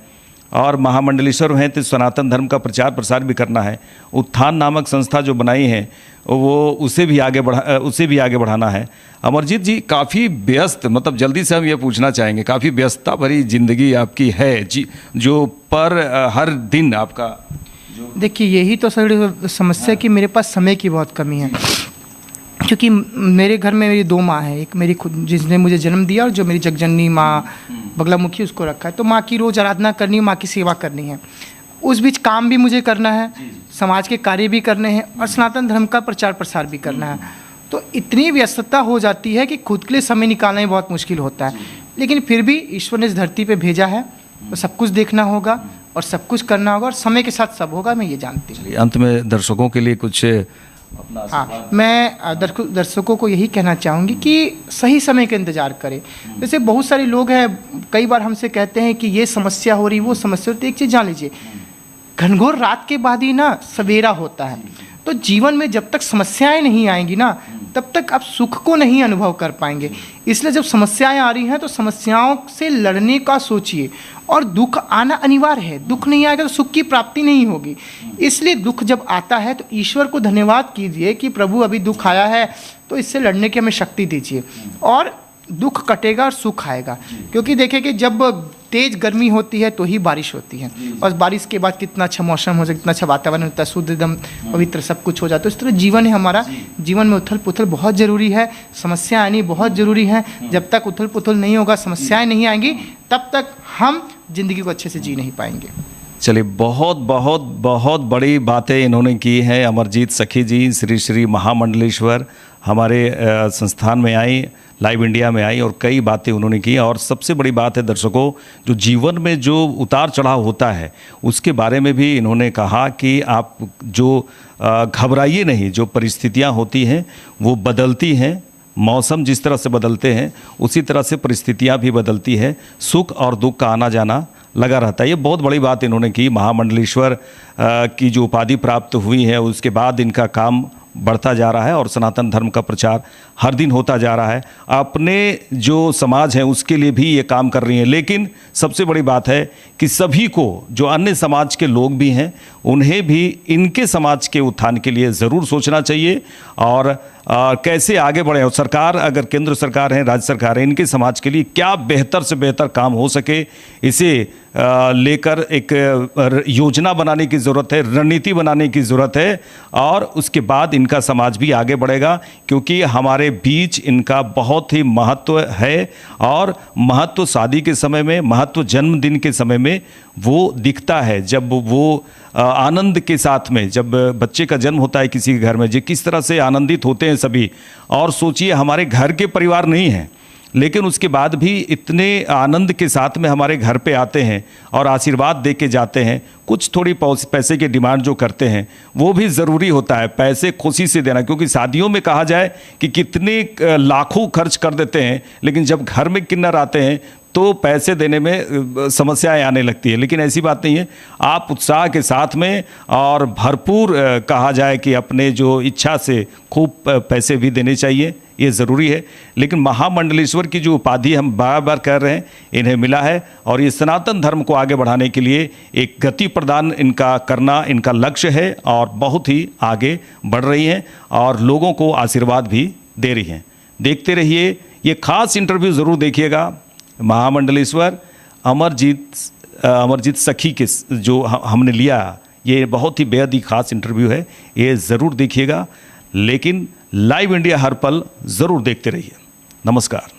और महामंडलेश्वर हैं तो सनातन धर्म का प्रचार प्रसार भी करना है। उत्थान नामक संस्था जो बनाई है वो उसे भी आगे बढ़ाना है। अमरजीत जी, काफ़ी व्यस्त, मतलब जल्दी से हम ये पूछना चाहेंगे, काफ़ी व्यस्तता भरी ज़िंदगी आपकी है जी, जो पर हर दिन आपका जो देखिए यही तो सर समस्या कि मेरे पास समय की बहुत कमी है, क्योंकि मेरे घर में मेरी 2 माँ हैं। एक मेरी खुद जिसने मुझे जन्म दिया, और जो मेरी जगजननी माँ बगलामुखी उसको रखा है। तो माँ की रोज़ आराधना करनी है, माँ की सेवा करनी है, उस बीच काम भी मुझे करना है, समाज के कार्य भी करने हैं, और सनातन धर्म का प्रचार प्रसार भी करना है। तो इतनी व्यस्तता हो जाती है कि खुद के लिए समय निकालना ही बहुत मुश्किल होता है। लेकिन फिर भी ईश्वर ने इस धरती पे भेजा है तो सब कुछ देखना होगा और सब कुछ करना होगा, और समय के साथ सब होगा, मैं ये जानती हूँ। अंत में दर्शकों के लिए कुछ अपना हाँ, मैं दर्शकों को यही कहना चाहूँगी कि सही समय का इंतज़ार करें। जैसे बहुत सारे लोग हैं, कई बार हमसे कहते हैं कि ये समस्या हो रही, वो समस्या होती है। एक चीज़ जान लीजिए, घनघोर रात के बाद ही ना सवेरा होता है। तो जीवन में जब तक समस्याएं नहीं आएंगी ना, तब तक आप सुख को नहीं अनुभव कर पाएंगे। इसलिए जब समस्याएं आ रही हैं तो समस्याओं से लड़ने का सोचिए, और दुख आना अनिवार्य है। दुख नहीं आएगा तो सुख की प्राप्ति नहीं होगी। इसलिए दुख जब आता है तो ईश्वर को धन्यवाद कीजिए कि प्रभु अभी दुख आया है तो इससे लड़ने की हमें शक्ति दीजिए, और दुख कटेगा और सुख आएगा। क्योंकि देखिए कि जब तेज गर्मी होती है तो ही बारिश होती है, और बारिश के बाद कितना अच्छा मौसम हो जाए, कितना अच्छा वातावरण होता है, शुद्ध एकदम पवित्र सब कुछ हो जाता है। तो इस तरह जीवन है हमारा, जीवन में उथल पुथल बहुत ज़रूरी है, समस्या आनी बहुत ज़रूरी है। जब तक उथल पुथल नहीं होगा, समस्याएं नहीं आएंगी, तब तक हम जिंदगी को अच्छे से जी नहीं पाएंगे। चलिए, बहुत बहुत बहुत बड़ी बातें इन्होंने की हैं अमरजीत सखी जी। श्री श्री महामंडलेश्वर हमारे संस्थान में आई, लाइव इंडिया में आई, और कई बातें उन्होंने की। और सबसे बड़ी बात है दर्शकों, जो जीवन में जो उतार चढ़ाव होता है उसके बारे में भी इन्होंने कहा कि आप जो घबराइए नहीं, जो परिस्थितियां होती हैं वो बदलती हैं। मौसम जिस तरह से बदलते हैं उसी तरह से परिस्थितियां भी बदलती है। सुख और दुख का आना जाना लगा रहता है। ये बहुत बड़ी बात इन्होंने की। महामंडलेश्वर की जो उपाधि प्राप्त हुई है उसके बाद इनका काम बढ़ता जा रहा है, और सनातन धर्म का प्रचार हर दिन होता जा रहा है। अपने जो समाज है उसके लिए भी ये काम कर रही हैं। लेकिन सबसे बड़ी बात है कि सभी को, जो अन्य समाज के लोग भी हैं, उन्हें भी इनके समाज के उत्थान के लिए ज़रूर सोचना चाहिए, और कैसे आगे बढ़े। और सरकार, अगर केंद्र सरकार है, राज्य सरकार है, इनके समाज के लिए क्या बेहतर से बेहतर काम हो सके, इसे लेकर एक योजना बनाने की ज़रूरत है, रणनीति बनाने की ज़रूरत है, और उसके बाद इनका समाज भी आगे बढ़ेगा। क्योंकि हमारे बीच इनका बहुत ही महत्व है, और महत्व शादी के समय में, महत्व जन्मदिन के समय में वो दिखता है। जब वो आनंद के साथ में, जब बच्चे का जन्म होता है किसी के घर में, जो किस तरह से आनंदित होते हैं सभी। और सोचिए, हमारे घर के परिवार नहीं हैं, लेकिन उसके बाद भी इतने आनंद के साथ में हमारे घर पे आते हैं और आशीर्वाद दे के जाते हैं। कुछ थोड़ी पैसे की डिमांड जो करते हैं वो भी ज़रूरी होता है, पैसे खुशी से देना। क्योंकि शादियों में कहा जाए कि कितने लाखों खर्च कर देते हैं, लेकिन जब घर में किन्नर आते हैं तो पैसे देने में समस्याएं आने लगती है। लेकिन ऐसी बात नहीं है, आप उत्साह के साथ में और भरपूर कहा जाए कि अपने जो इच्छा से खूब पैसे भी देने चाहिए, ये ज़रूरी है। लेकिन महामंडलेश्वर की जो उपाधि हम बार बार कह रहे हैं, इन्हें मिला है, और ये सनातन धर्म को आगे बढ़ाने के लिए एक गति प्रदान इनका करना इनका लक्ष्य है, और बहुत ही आगे बढ़ रही हैं और लोगों को आशीर्वाद भी दे रही हैं। देखते रहिए, ये खास इंटरव्यू ज़रूर देखिएगा। महामंडलेश्वर अमरजीत सखी के जो हमने लिया, ये बहुत ही बेहद ही खास इंटरव्यू है, ये ज़रूर देखिएगा। लेकिन लाइव इंडिया हर पल ज़रूर देखते रहिए। नमस्कार।